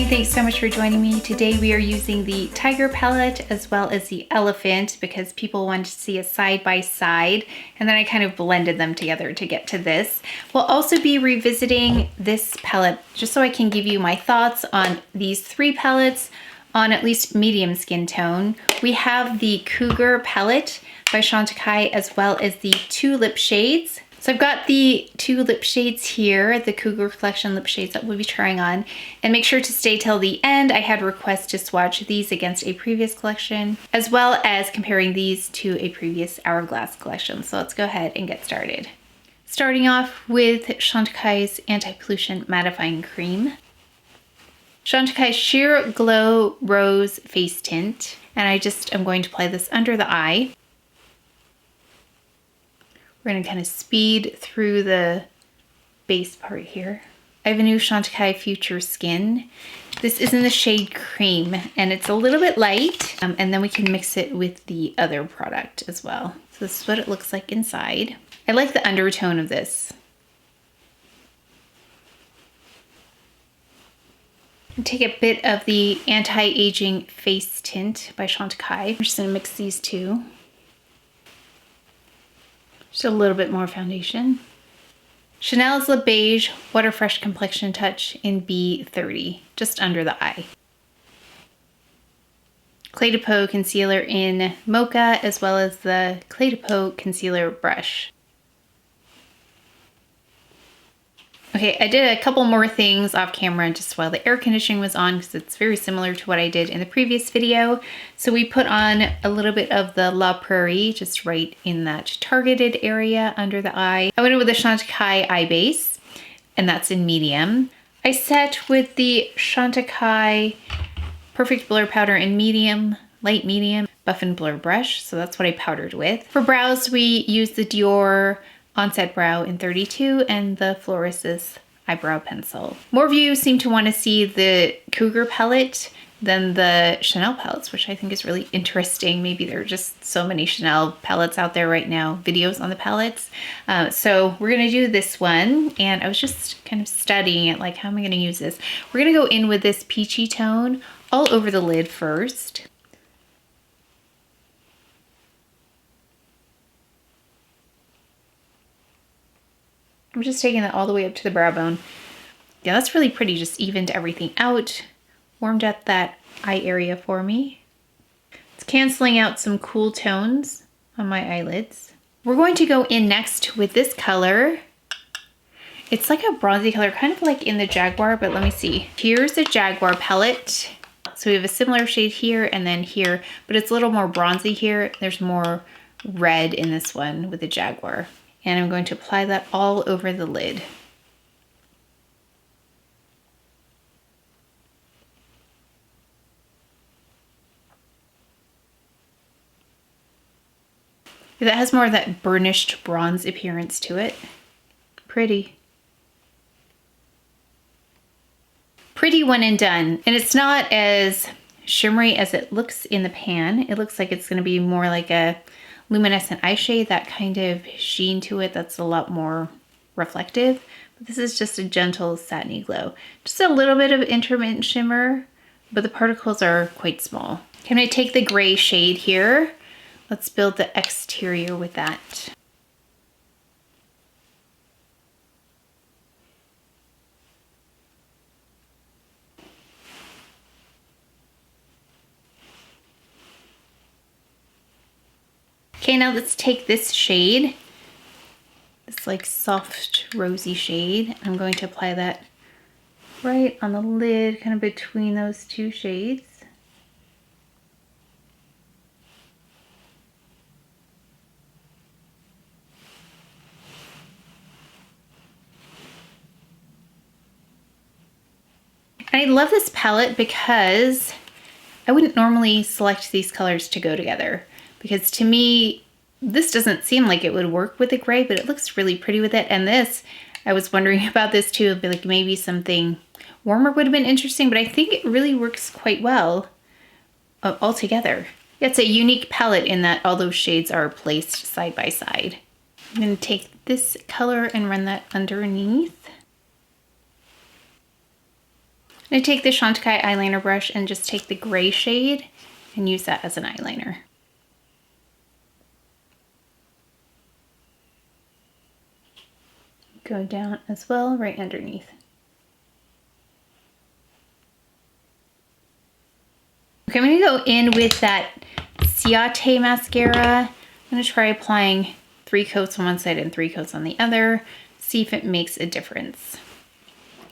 thanks so much for joining me. Today we are using the Tiger palette as well as the Elephant because people wanted to see a side by side, and then I kind of blended them together to get to this. We'll also be revisiting this palette just so I can give you my thoughts on these three palettes on at least medium skin tone. We have the Cougar palette by Chantecaille as well as the two lip shades. So I've got the two lip shades here, the Cougar Collection lip shades that we'll be trying on. And make sure to stay till the end. I had requests to swatch these against a previous collection, as well as comparing these to a previous Hourglass collection. So let's go ahead and get started. Starting off with Chantecaille's Anti-Pollution Mattifying Cream. Chantecaille Sheer Glow Rose Face Tint. And I'm going to apply this under the eye. We're going to kind of speed through the base part here. I have a new Chantecaille Future Skin. This is in the shade Cream, and it's a little bit light, and then we can mix it with the other product as well. So this is what it looks like inside. I like the undertone of this. Take a bit of the Anti-Aging Face Tint by Chantecaille. I'm just going to mix these two. Just a little bit more foundation. Chanel's Le Beige Water Fresh Complexion Touch in B30, just under the eye. CdP Concealer in Mocha, as well as the CdP Concealer Brush. Okay, I did a couple more things off camera just while the air conditioning was on because it's very similar to what I did in the previous video. So we put on a little bit of the La Prairie just right in that targeted area under the eye. I went in with the Chantecaille eye base, and that's in medium. I set with the Chantecaille Perfect Blur Powder in medium, light medium, buff and blur brush. So that's what I powdered with. For brows, we used the DIOR Onset Brow in 32 and the Floris's Eyebrow Pencil. More of you seem to want to see the Cougar palette than the Chanel palettes, which I think is really interesting. Maybe there are just so many Chanel palettes out there right now, videos on the palettes. So we're gonna do this one, and I was just kind of studying it, like how am I gonna use this? We're gonna go in with this peachy tone all over the lid first. I'm just taking that all the way up to the brow bone. Yeah, that's really pretty, just evened everything out, warmed up that eye area for me. It's canceling out some cool tones on my eyelids. We're going to go in next with this color. It's like a bronzy color, kind of like in the Jaguar, but let me see. Here's the Jaguar palette. So we have a similar shade here and then here, but it's a little more bronzy here. There's more red in this one with the Jaguar. And I'm going to apply that all over the lid. That has more of that burnished bronze appearance to it. Pretty. Pretty when and done. And it's not as shimmery as it looks in the pan. It looks like it's going to be more like a luminescent eye shade, that kind of sheen to it that's a lot more reflective. But this is just a gentle satiny glow. Just a little bit of intermittent shimmer, but the particles are quite small. Can I take the gray shade here? Let's build the exterior with that. Okay, now let's take this shade, this like soft rosy shade. I'm going to apply that right on the lid, kind of between those two shades. And I love this palette because I wouldn't normally select these colors to go together. Because to me, this doesn't seem like it would work with the gray, but it looks really pretty with it. And this, I was wondering about this too, but like maybe something warmer would have been interesting, but I think it really works quite well all together. It's a unique palette in that all those shades are placed side by side. I'm going to take this color and run that underneath. I'm gonna take the Chantecaille eyeliner brush and just take the gray shade and use that as an eyeliner. Go down as well, right underneath. Okay, I'm gonna go in with that Ciate mascara. I'm gonna try applying 3 coats on one side and 3 coats on the other, see if it makes a difference.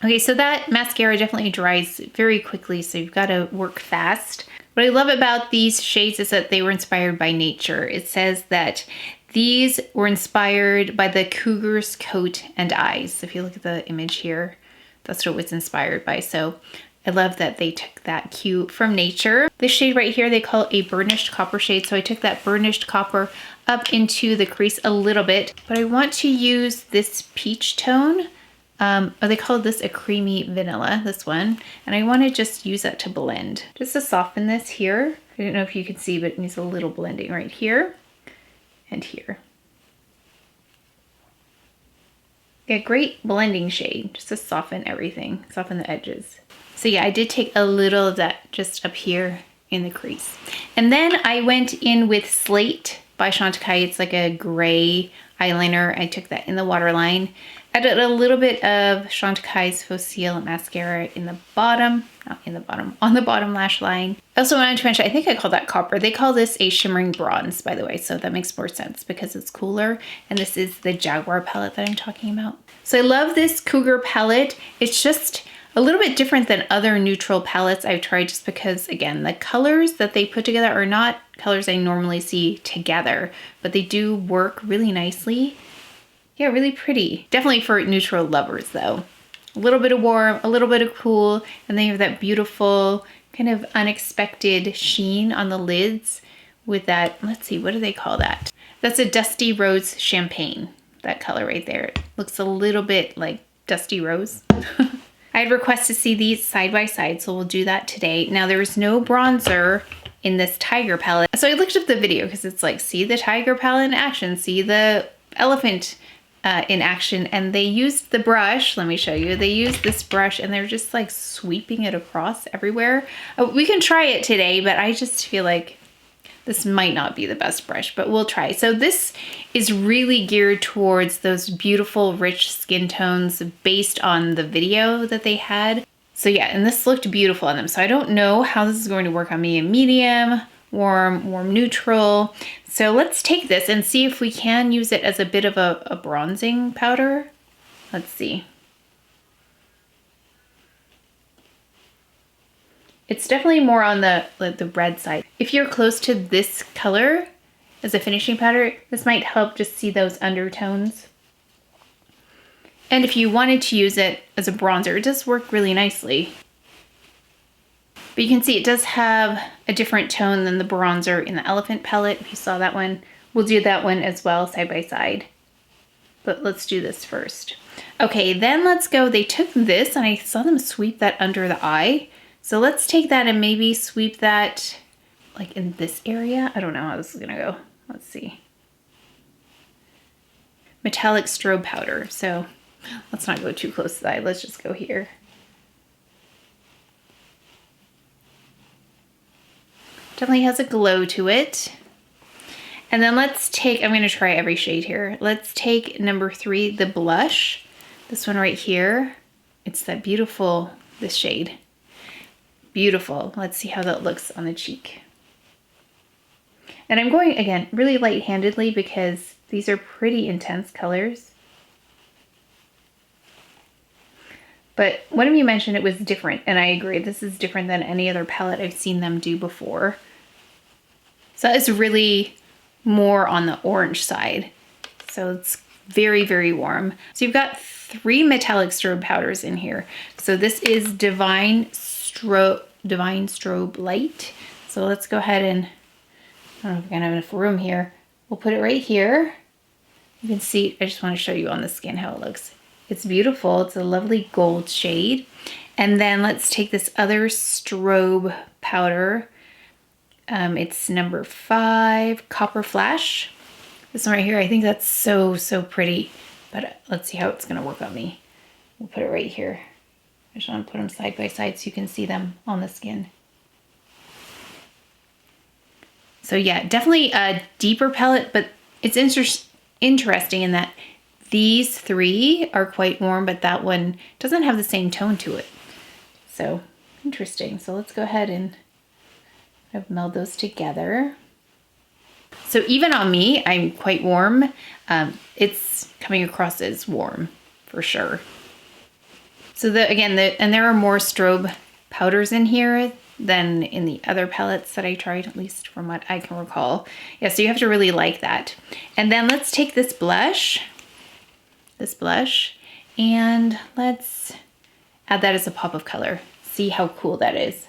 Okay, so that mascara definitely dries very quickly, so you've gotta work fast. What I love about these shades is that they were inspired by nature. It says that these were inspired by the cougar's coat and eyes. If you look at the image here, that's what it was inspired by. So I love that they took that cue from nature. This shade right here, they call a burnished copper shade. So I took that burnished copper up into the crease a little bit, but I want to use this peach tone. They call this a creamy vanilla, this one. And I want to just use that to blend, just to soften this here. I don't know if you can see, but it needs a little blending right here and here. Yeah, great blending shade, just to soften everything, soften the edges. So yeah, I did take a little of that just up here in the crease. And then I went in with Slate by Chantecaille. It's like a gray eyeliner. I took that in the waterline. Added a little bit of Chantecaille's Faux mascara in the bottom, not in the bottom, on the bottom lash line. I also wanted to mention, I think I called that copper. They call this a shimmering bronze, by the way, so that makes more sense because it's cooler. And this is the Jaguar palette that I'm talking about. So I love this Cougar palette. It's just a little bit different than other neutral palettes I've tried just because, again, the colors that they put together are not colors I normally see together, but they do work really nicely. Yeah, really pretty. Definitely for neutral lovers though. A little bit of warm, a little bit of cool, and then you have that beautiful kind of unexpected sheen on the lids with that, let's see, what do they call that? That's a Dusty Rose Champagne, that color right there. It looks a little bit like Dusty Rose. I had requests to see these side by side, so we'll do that today. Now there is no bronzer in this tiger palette. So I looked up the video because it's like, see the tiger palette in action, see the elephant in action, and they used the brush. Let me show you. They used this brush and they're just like sweeping it across everywhere. We can try it today, but I just feel like this might not be the best brush, but we'll try. So this is really geared towards those beautiful, rich skin tones based on the video that they had. So yeah, and this looked beautiful on them. So I don't know how this is going to work on me in medium, warm, warm neutral. So let's take this and see if we can use it as a bit of a bronzing powder. Let's see. It's definitely more on the red side. If you're close to this color as a finishing powder, this might help just see those undertones. And if you wanted to use it as a bronzer, it does work really nicely. But you can see it does have a different tone than the bronzer in the Elephant palette. If you saw that one, we'll do that one as well side by side. But let's do this first. Okay, then let's go. They took this and I saw them sweep that under the eye. So let's take that and maybe sweep that like in this area. I don't know how this is gonna go. Let's see. Metallic strobe powder. So let's not go too close to the eye. Let's just go here. Definitely has a glow to it. And then let's take, I'm gonna try every shade here. Let's take number 3, the blush. This one right here. It's that beautiful, this shade. Beautiful. Let's see how that looks on the cheek. And I'm going, again, really light-handedly because these are pretty intense colors. But one of you mentioned it was different, and I agree. This is different than any other palette I've seen them do before. So it's really more on the orange side. So it's very, very warm. So you've got 3 metallic strobe powders in here. So this is Divine Strobe Light. So let's go ahead and, I don't know if we're gonna have enough room here. We'll put it right here. You can see, I just want to show you on the skin how it looks. It's beautiful. It's a lovely gold shade. And then let's take this other strobe powder. It's number 5, Copper Flash. This one right here, I think that's so, so pretty. But let's see how it's gonna work on me. We'll put it right here. I just want to put them side by side so you can see them on the skin. So yeah, definitely a deeper palette, but it's interesting in that these three are quite warm, but that one doesn't have the same tone to it. So interesting. So let's go ahead and meld those together. So even on me, I'm quite warm. It's coming across as warm for sure. So and there are more strobe powders in here than in the other palettes that I tried, at least from what I can recall. Yeah, so you have to really like that. And then let's take this blush, and let's add that as a pop of color. See how cool that is.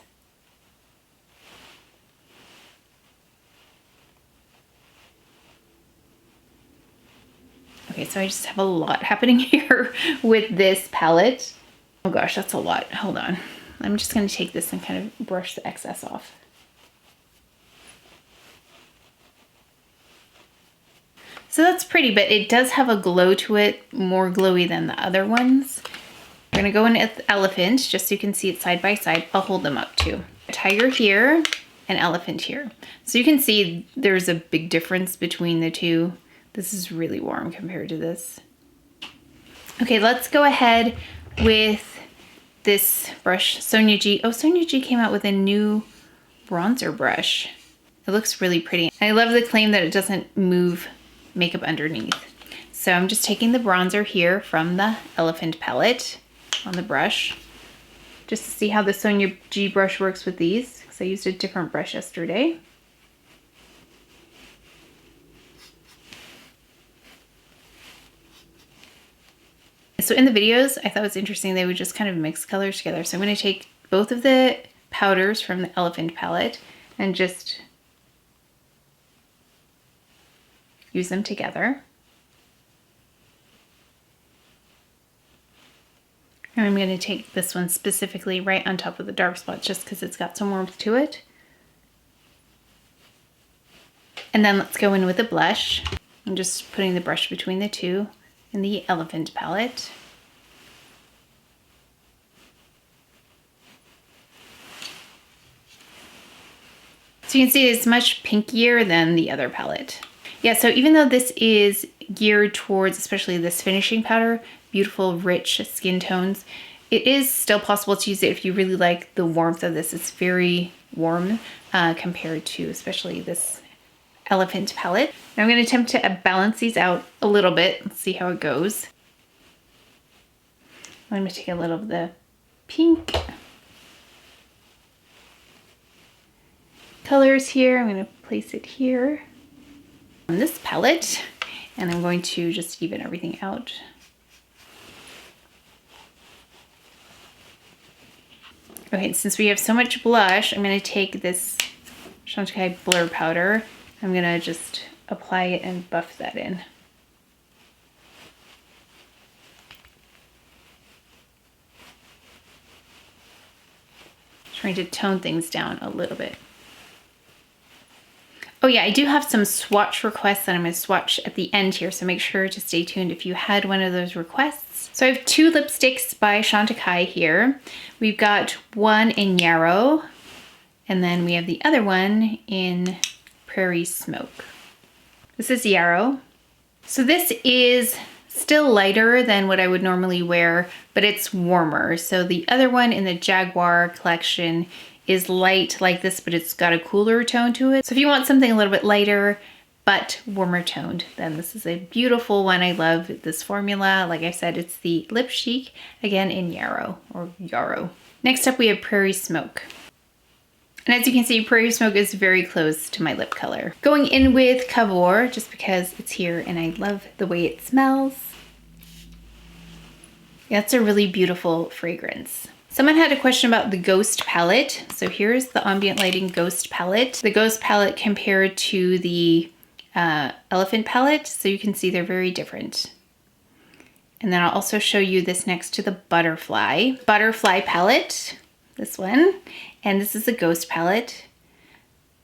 Okay, so I just have a lot happening here with this palette. Oh gosh, that's a lot. Hold on. I'm just going to take this and kind of brush the excess off. So that's pretty, but it does have a glow to it, more glowy than the other ones. We're going to go in with Elephant, just so you can see it side by side. I'll hold them up too. Tiger here and Elephant here. So you can see there's a big difference between the two. This is really warm compared to this. Okay, let's go ahead with this brush, Sonia G. Oh, Sonia G came out with a new bronzer brush. It looks really pretty. I love the claim that it doesn't move makeup underneath. So I'm just taking the bronzer here from the Elephant palette on the brush, just to see how the Sonia G brush works with these, because I used a different brush yesterday. So in the videos, I thought it was interesting they would just kind of mix colors together. So I'm going to take both of the powders from the Elephant palette and just use them together. And I'm going to take this one specifically right on top of the dark spots just because it's got some warmth to it. And then let's go in with a blush. I'm just putting the brush between the two in the Elephant palette. So you can see it's much pinkier than the other palette. Yeah, so even though this is geared towards, especially this finishing powder, beautiful, rich skin tones, it is still possible to use it if you really like the warmth of this. It's very warm compared to especially this Elephant palette. Now I'm going to attempt to balance these out a little bit. Let's see how it goes. I'm going to take a little of the pink colors here. I'm going to place it here on this palette, and I'm going to just even everything out. Okay, since we have so much blush, I'm going to take this Chantecaille Blur powder. I'm going to just apply it and buff that in. Trying to tone things down a little bit. Oh yeah, I do have some swatch requests that I'm going to swatch at the end here, so make sure to stay tuned if you had one of those requests. So I have two lipsticks by Chantecaille here. We've got one in Yarrow, and then we have the other one in Prairie Smoke. This is Yarrow. So this is still lighter than what I would normally wear, but it's warmer. So the other one in the Jaguar collection is light like this, but it's got a cooler tone to it. So if you want something a little bit lighter, but warmer toned, then this is a beautiful one. I love this formula. Like I said, it's the Lip Chic, again in Yarrow or Yarrow. Next up, we have Prairie Smoke. And as you can see, Prairie Smoke is very close to my lip color. Going in with Cavort, just because it's here and I love the way it smells. Yeah, it's a really beautiful fragrance. Someone had a question about the Ghost palette. So here's the Ambient Lighting Ghost palette. The Ghost palette compared to the Elephant palette. So you can see they're very different. And then I'll also show you this next to the Butterfly palette, this one. And this is the Ghost palette.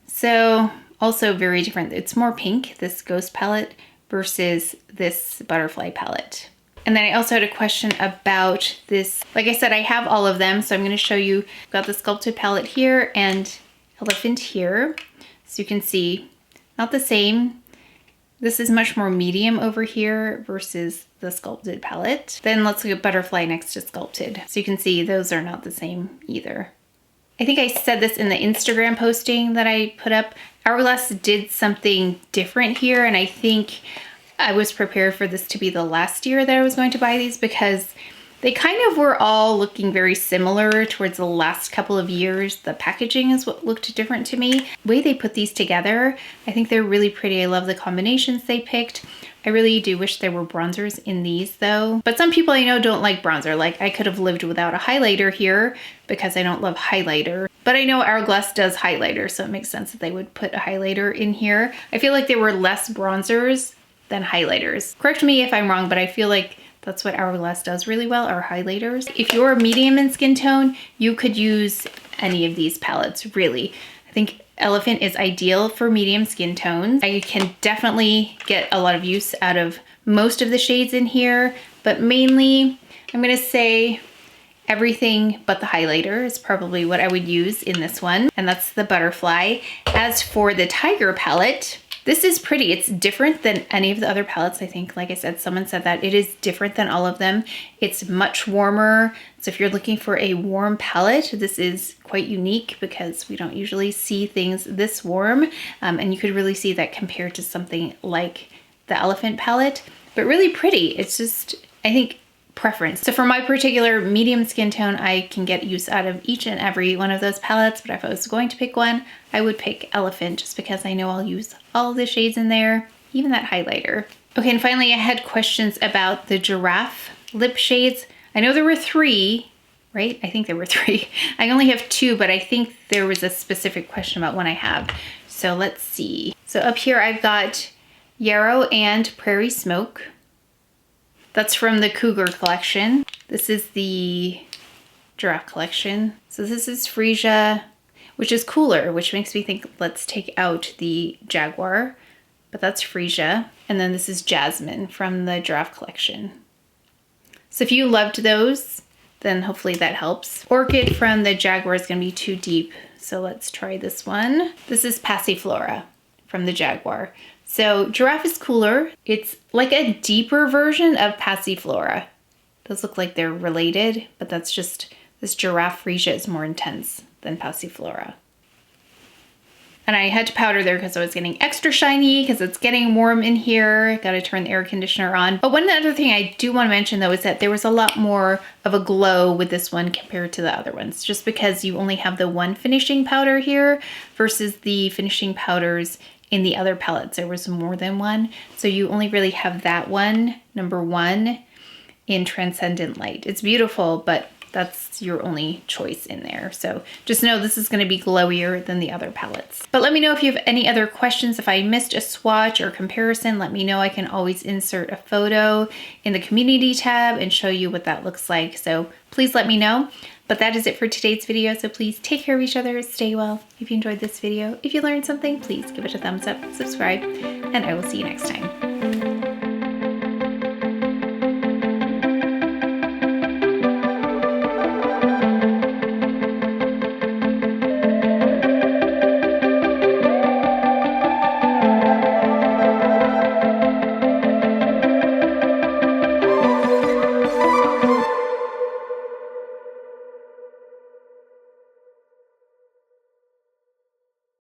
So also very different. It's more pink, this Ghost palette, versus this Butterfly palette. And then I also had a question about this. Like I said, I have all of them, so I'm gonna show you. I've got the sculpted palette here and Elephant here. So you can see, not the same. This is much more medium over here versus the sculpted palette. Then let's look at Butterfly next to sculpted. So you can see those are not the same either. I think I said this in the Instagram posting that I put up. Hourglass did something different here, and I think I was prepared for this to be the last year that I was going to buy these because they kind of were all looking very similar towards the last couple of years. The packaging is what looked different to me. The way they put these together, I think they're really pretty. I love the combinations they picked. I really do wish there were bronzers in these though. But some people I know don't like bronzer. Like I could have lived without a highlighter here because I don't love highlighter. But I know Hourglass does highlighter, so it makes sense that they would put a highlighter in here. I feel like there were less bronzers than highlighters. Correct me if I'm wrong, but I feel like that's what Hourglass does really well, are highlighters. If you're medium in skin tone, you could use any of these palettes, really. I think Elephant is ideal for medium skin tones. I can definitely get a lot of use out of most of the shades in here, but mainly I'm gonna say everything but the highlighter is probably what I would use in this one, and that's the Butterfly. As for the Tiger palette, this is pretty. It's different than any of the other palettes, I think. Like I said, someone said that it is different than all of them. It's much warmer. So if you're looking for a warm palette, this is quite unique because we don't usually see things this warm. And you could really see that compared to something like the Elephant palette, but really pretty. It's just, I think, preference. So for my particular medium skin tone, I can get use out of each and every one of those palettes, but if I was going to pick one, I would pick Elephant just because I know I'll use all the shades in there, even that highlighter. Okay, and finally I had questions about the Giraffe lip shades. I know there were 3, right? I think there were 3. I only have 2, but I think there was a specific question about one I have. So let's see. So up here I've got Yarrow and Prairie Smoke. That's from the Cougar collection. This is the Giraffe collection. So this is Freesia, which is cooler, which makes me think let's take out the Jaguar, but that's Freesia. And then this is Jasmine from the Giraffe collection. So if you loved those, then hopefully that helps. Orchid from the Jaguar is gonna be too deep, so let's try this one. This is Passiflora from the Jaguar. So Giraffe is cooler. It's like a deeper version of Passiflora. Those look like they're related, but that's just, this Giraffe Freesia is more intense than Passiflora. And I had to powder there because I was getting extra shiny because it's getting warm in here. Got to turn the air conditioner on. But one other thing I do want to mention though is that there was a lot more of a glow with this one compared to the other ones, just because you only have the one finishing powder here versus the finishing powders in the other palettes. There was more than one. So you only really have that one, number 1, in Transcendent Light. It's beautiful, but that's your only choice in there. So just know this is gonna be glowier than the other palettes. But let me know if you have any other questions. If I missed a swatch or comparison, let me know. I can always insert a photo in the community tab and show you what that looks like. So please let me know. But that is it for today's video, so please take care of each other, stay well. If you enjoyed this video, if you learned something, please give it a thumbs up, subscribe, and I will see you next time.